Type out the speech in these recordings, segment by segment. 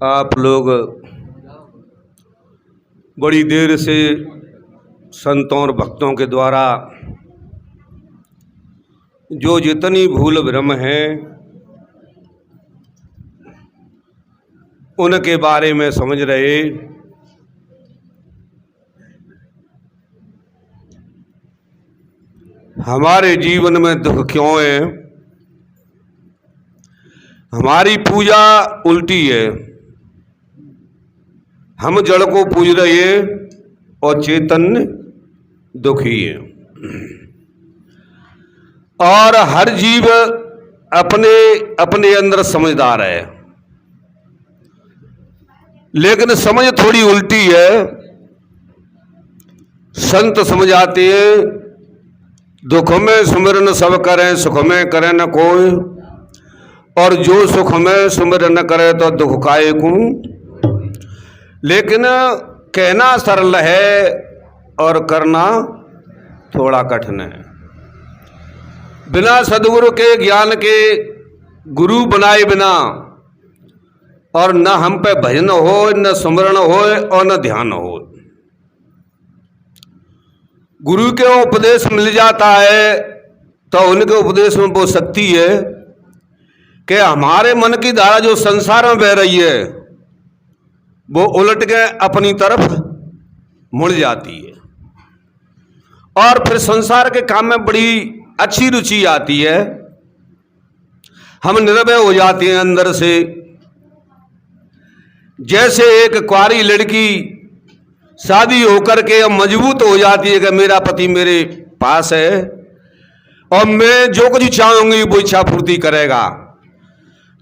आप लोग बड़ी देर से संतों और भक्तों के द्वारा जो जितनी भूल भ्रम है उनके बारे में समझ रहे। हमारे जीवन में दुख क्यों है? हमारी पूजा उल्टी है। हम जड़ को पूज रहे हैं और चैतन्य दुखी है। और हर जीव अपने अपने अंदर समझदार है, लेकिन समझ थोड़ी उल्टी है। संत समझाते हैं दुख में सुमिरन सब करें, सुख में करे न कोई, और जो सुख में सुमिरन करे तो दुख काहे को। लेकिन कहना सरल है और करना थोड़ा कठिन है। बिना सदगुरु के ज्ञान के गुरु बनाए बिना और न हम पे भजन हो, न सुमरण हो और न ध्यान हो। गुरु के उपदेश मिल जाता है तो उनके उपदेश में वो शक्ति है कि हमारे मन की धारा जो संसार में बह रही है वो उलट के अपनी तरफ मुड़ जाती है और फिर संसार के काम में बड़ी अच्छी रुचि आती है। हम निर्भय हो जाते हैं अंदर से। जैसे एक कुंवारी लड़की शादी होकर के अब मजबूत हो जाती है कि मेरा पति मेरे पास है और मैं जो कुछ चाहूंगी वो इच्छा पूर्ति करेगा,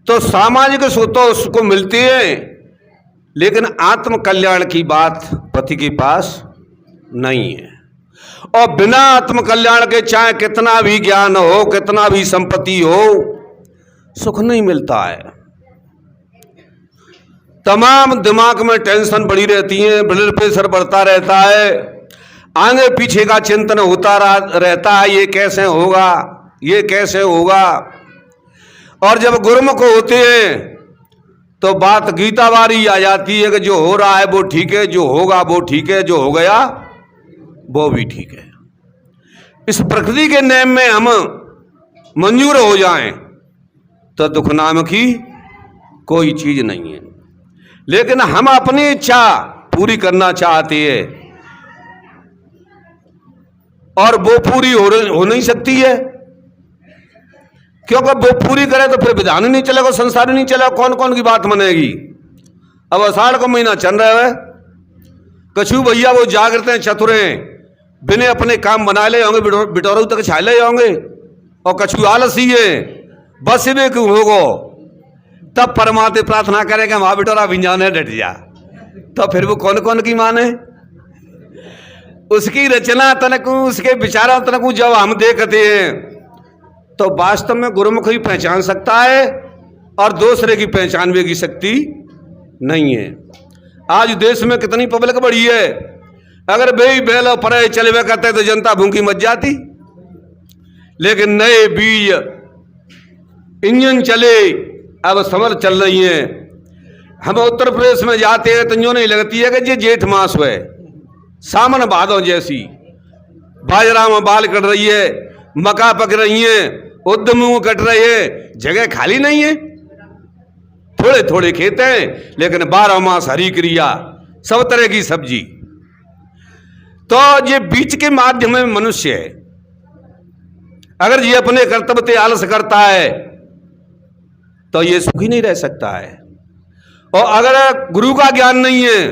तो सामाजिक सुख तो उसको मिलती है, लेकिन आत्म कल्याण की बात पति के पास नहीं है। और बिना आत्म कल्याण के चाहे कितना भी ज्ञान हो, कितना भी संपत्ति हो, सुख नहीं मिलता है। तमाम दिमाग में टेंशन बढ़ी रहती है, ब्लड प्रेशर बढ़ता रहता है, आगे पीछे का चिंतन होता रहता है, ये कैसे होगा, ये कैसे होगा। और जब गुरुमुख होते हैं तो बात गीतावारी आ जाती है कि जो हो रहा है वो ठीक है, जो होगा वो ठीक है, जो हो गया वो भी ठीक है। इस प्रकृति के नियम में हम मंजूर हो जाएं तो दुख नाम की कोई चीज नहीं है। लेकिन हम अपनी इच्छा पूरी करना चाहते हैं और वो पूरी हो नहीं सकती है, क्योंकि वो पूरी करे तो फिर विधान ही नहीं चलेगा, संसार ही नहीं चलेगा, कौन कौन की बात मानेगी। अब आषाढ़ का महीना चल रहा है, कछु भैया वो जागृत हैं, चतुर हैं, बिने अपने काम बना ले होंगे, बिटोरू तक छा ले होंगे, और कछु आलसी है, बस में क्यों होगो, तब परमात्मा प्रार्थना करेगा वहां बिटोरा विंजाने डट जा। तो फिर वो कौन कौन की माने? उसकी रचना तनक, उसके विचारों तनक जब हम देखते हैं तो वास्तव में गुरुमुख ही पहचान सकता है और दूसरे की पहचान भी की शक्ति नहीं है। आज देश में कितनी पब्लिक बढ़ी है, अगर बेई बैल और परे चले करते तो जनता भूखी मच जाती। लेकिन नए बीज इंजन चले, अब समर चल रही है। हम उत्तर प्रदेश में जाते हैं तो यूं नहीं लगती है कि ये जेठ मास है, सावन भादों जैसी। बाजरा में बाल कट रही है, मक्का पक रही है, उद्दमू कट रहे हैं, जगह खाली नहीं है। थोड़े थोड़े खेत हैं लेकिन 12 मास हरी क्रिया, सब तरह की सब्जी। तो ये बीच के माध्यम में मनुष्य है, अगर ये अपने कर्तव्य से आलस करता है तो ये सुखी नहीं रह सकता है। और अगर गुरु का ज्ञान नहीं है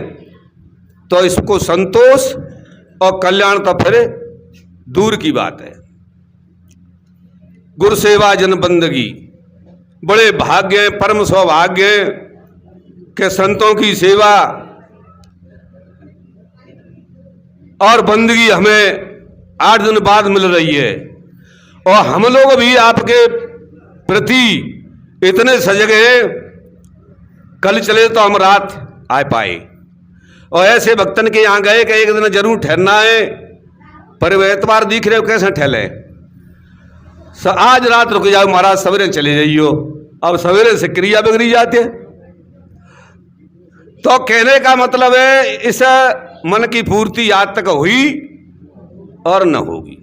तो इसको संतोष और कल्याण तो फिर दूर की बात है। गुरु सेवा जन बंदगी, बड़े भाग्य हैं, परम सौभाग्य हैं कि संतों की सेवा और बंदगी हमें 8 दिन बाद मिल रही है। और हम लोग भी आपके प्रति इतने सजग हैं, कल चले तो हम रात आ पाए। और ऐसे भक्तन के यहाँ गए कि एक दिन जरूर ठहरना है, पर वे एतवार दिख रहे हो कैसे ठहले। आज रात रुक जाओ महाराज, सवेरे चले जाइयो। अब सवेरे से क्रिया बिगड़ी जाती है। तो कहने का मतलब है इस मन की पूर्ति आज तक हुई और न होगी।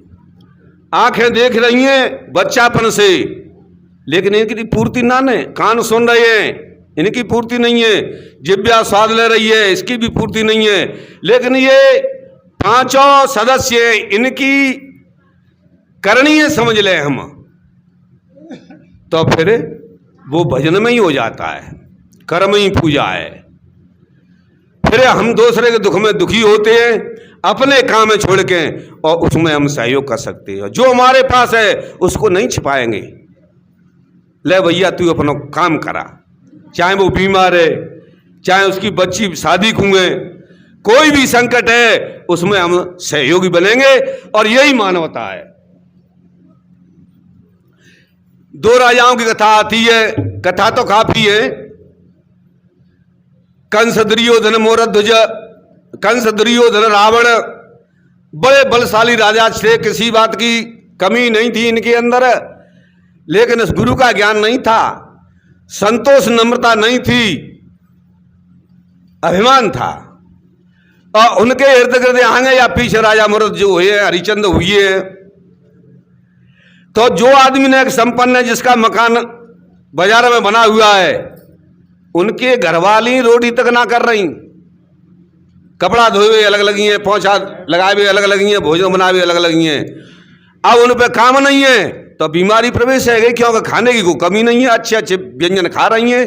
आंखें देख रही हैं बच्चापन से, लेकिन इनकी पूर्ति ना ने। कान सुन रहे हैं, इनकी पूर्ति नहीं है। जिह्वा स्वाद ले रही है, इसकी भी पूर्ति नहीं है। लेकिन ये पांचों सदस्य इनकी करनी है, समझ ले हम, तो फिर वो भजन में ही हो जाता है, कर्म ही पूजा है। फिर हम दूसरे के दुख में दुखी होते हैं, अपने काम में छोड़ के, और उसमें हम सहयोग कर सकते हैं। जो हमारे पास है उसको नहीं छिपाएंगे। ले भैया तू अपना काम करा, चाहे वो बीमार है, चाहे उसकी बच्ची शादी खूंगे, कोई भी संकट है उसमें हम सहयोगी बनेंगे। और यही मानवता है। दो राजाओं की कथा आती है, कथा तो काफी है। कंस दुर्योधन मोरध्वज, कंस दुर्योधन रावण बड़े बलशाली राजा थे, किसी बात की कमी नहीं थी इनके अंदर। लेकिन इस गुरु का ज्ञान नहीं था, संतोष नम्रता नहीं थी, अभिमान था। और उनके इर्द गिर्द आगे या पीछे राजा मोरध्वज जो हुए, हरिचंद्र हुए। तो जो आदमी ने एक संपन्न है, जिसका मकान बाजार में बना हुआ है, उनके घरवाली रोटी तक ना कर रही, कपड़ा धोए हुए अलग लगी हैं, पोछा लगाए हुए अलग लगी हैं, भोजन बनाए हुए अलग लगी हैं। अब उन पे काम नहीं है तो बीमारी प्रवेश है गई, क्योंकि खाने की कोई कमी नहीं है, अच्छे अच्छे व्यंजन खा रही हैं।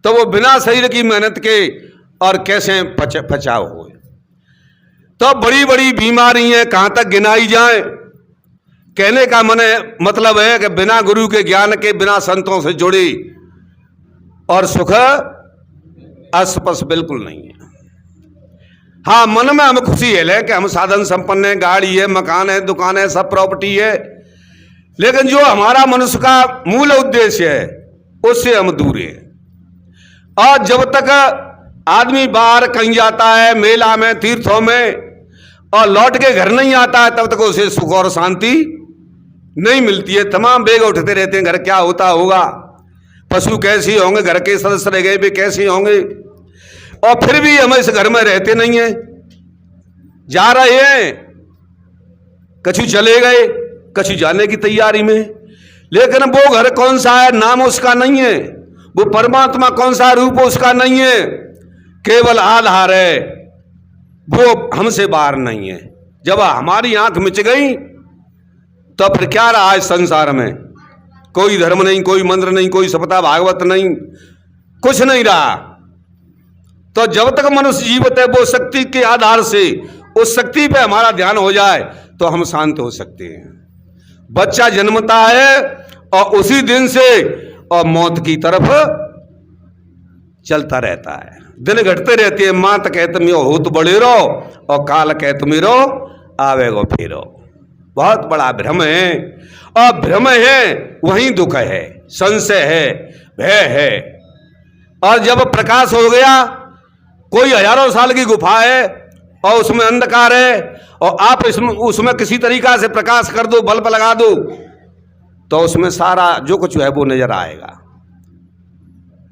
तो वो बिना शरीर की मेहनत के और कैसे पचाव हो। तो बड़ी बड़ी बीमारी है, कहाँ तक गिनाई जाए। कहने का मतलब है कि बिना गुरु के ज्ञान के, बिना संतों से जुड़ी और सुख अस्पष्ट बिल्कुल नहीं है। हाँ, मन में हम खुशी है कि हम साधन संपन्न है, गाड़ी है, मकान है, दुकान है, सब प्रॉपर्टी है। लेकिन जो हमारा मनुष्य का मूल उद्देश्य है उससे हम दूर हैं। और जब तक आदमी बाहर कहीं जाता है, मेला में, तीर्थों में, और लौट के घर नहीं आता है, तब तक उसे सुख और शांति नहीं मिलती है। तमाम बेग उठते रहते हैं, घर क्या होता होगा, पशु कैसे होंगे, घर के सदस्य रह गए भी कैसे होंगे। और फिर भी हम इस घर में रहते नहीं हैं, जा रहे हैं, कछु चले गए, कछु जाने की तैयारी में। लेकिन वो घर कौन सा है, नाम उसका नहीं है। वो परमात्मा कौन सा रूप उसका नहीं है, केवल आधार है, वो हमसे बाहर नहीं है। जब हमारी आंख मिच गई तो फिर क्या रहा है संसार में? कोई धर्म नहीं, कोई मंत्र नहीं, कोई सप्ताह भागवत नहीं, कुछ नहीं रहा। तो जब तक मनुष्य जीवित है, वो शक्ति के आधार से उस शक्ति पे हमारा ध्यान हो जाए तो हम शांत हो सकते हैं। बच्चा जन्मता है और उसी दिन से और मौत की तरफ चलता रहता है। दिन घटते रहते हैं। मात कह तुम हो तो बड़े रहो, और काल कह तुम रो आवेगो फेरो। बहुत बड़ा भ्रम है, और भ्रम है वहीं दुख है, संशय है, भय है। और जब प्रकाश हो गया, कोई हजारों साल की गुफा है और उसमें अंधकार है, और आप उसमें किसी तरीका से प्रकाश कर दो, बल्ब लगा दो, तो उसमें सारा जो कुछ है वो नजर आएगा।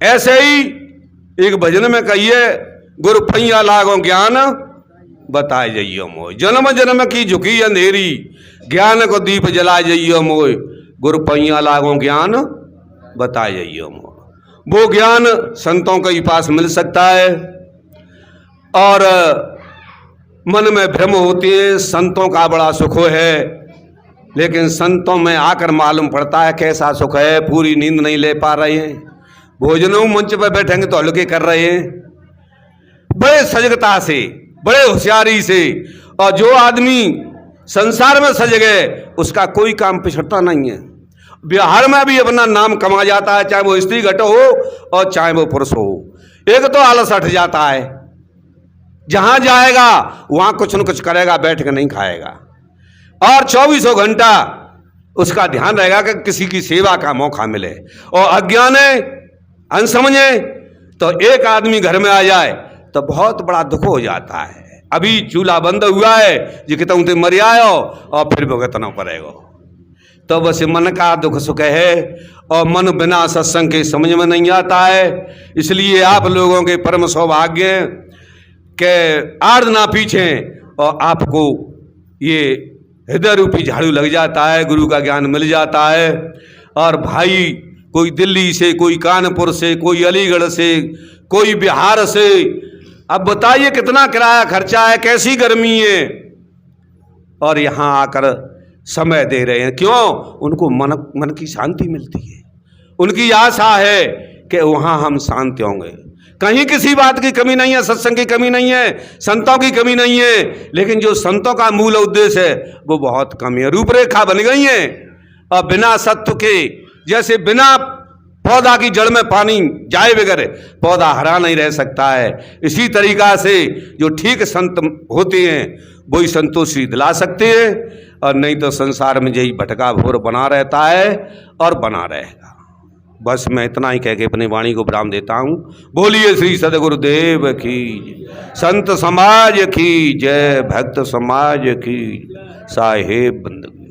ऐसे ही एक भजन में कहिए, गुरु पैया लागो ज्ञान बताए जइयो मोय, जन्म जन्म की झुकी अंधेरी, ज्ञान को दीप जलाए जइयो मोय, गुरु पैया लागो ज्ञान बताए जइयो मोय। वो ज्ञान संतों के पास मिल सकता है। और मन में भ्रम होती है, संतों का बड़ा सुख है, लेकिन संतों में आकर मालूम पड़ता है कैसा सुख है। पूरी नींद नहीं ले पा रहे हैं, भोजनों मंच पर बैठेंगे तो हल्के कर रहे हैं, बड़े सजगता से, बड़े होशियारी से। और जो आदमी संसार में सज गए, उसका कोई काम पिछड़ता नहीं है। बिहार में भी अपना नाम कमा जाता है, चाहे वो स्त्री घट हो और चाहे वो पुरुष हो। एक तो आलस हट जाता है, जहां जाएगा वहां कुछ न कुछ करेगा, बैठ के नहीं खाएगा। और 24 घंटा उसका ध्यान रहेगा कि किसी की सेवा का मौका मिले। और अज्ञान है, अनसमझे, तो एक आदमी घर में आ जाए तो बहुत बड़ा दुख हो जाता है। अभी चूल्हा बंद हुआ है, जी कितना मर आयो और फिर भुगतना पड़ेगा। तो बस मन का दुख सुख है, और मन बिना सत्संग के समझ में नहीं आता है। इसलिए आप लोगों के परम सौभाग्य के आर्ध ना पीछे और आपको ये हृदय रूपी झाड़ू लग जाता है, गुरु का ज्ञान मिल जाता है। और भाई कोई दिल्ली से, कोई कानपुर से, कोई अलीगढ़ से, कोई बिहार से, अब बताइए कितना किराया खर्चा है, कैसी गर्मी है, और यहाँ आकर समय दे रहे हैं। क्यों? उनको मन की शांति मिलती है, उनकी आशा है कि वहाँ हम शांत होंगे। कहीं किसी बात की कमी नहीं है, सत्संग की कमी नहीं है, संतों की कमी नहीं है, लेकिन जो संतों का मूल उद्देश्य है वो बहुत कम है। रूपरेखा बन गई है, और बिना सत्व के, जैसे बिना पौधा की जड़ में पानी जाए बगैर पौधा हरा नहीं रह सकता है, इसी तरीका से जो ठीक संत होते हैं वही संतोषी दिला सकते हैं, और नहीं तो संसार में यही भटका भोर बना रहता है और बना रहेगा। बस मैं इतना ही कह के अपनी वाणी को विराम देता हूँ। बोलिए श्री सद्गुरुदेव की, संत समाज की जय, भक्त समाज की साहेब बंदगी।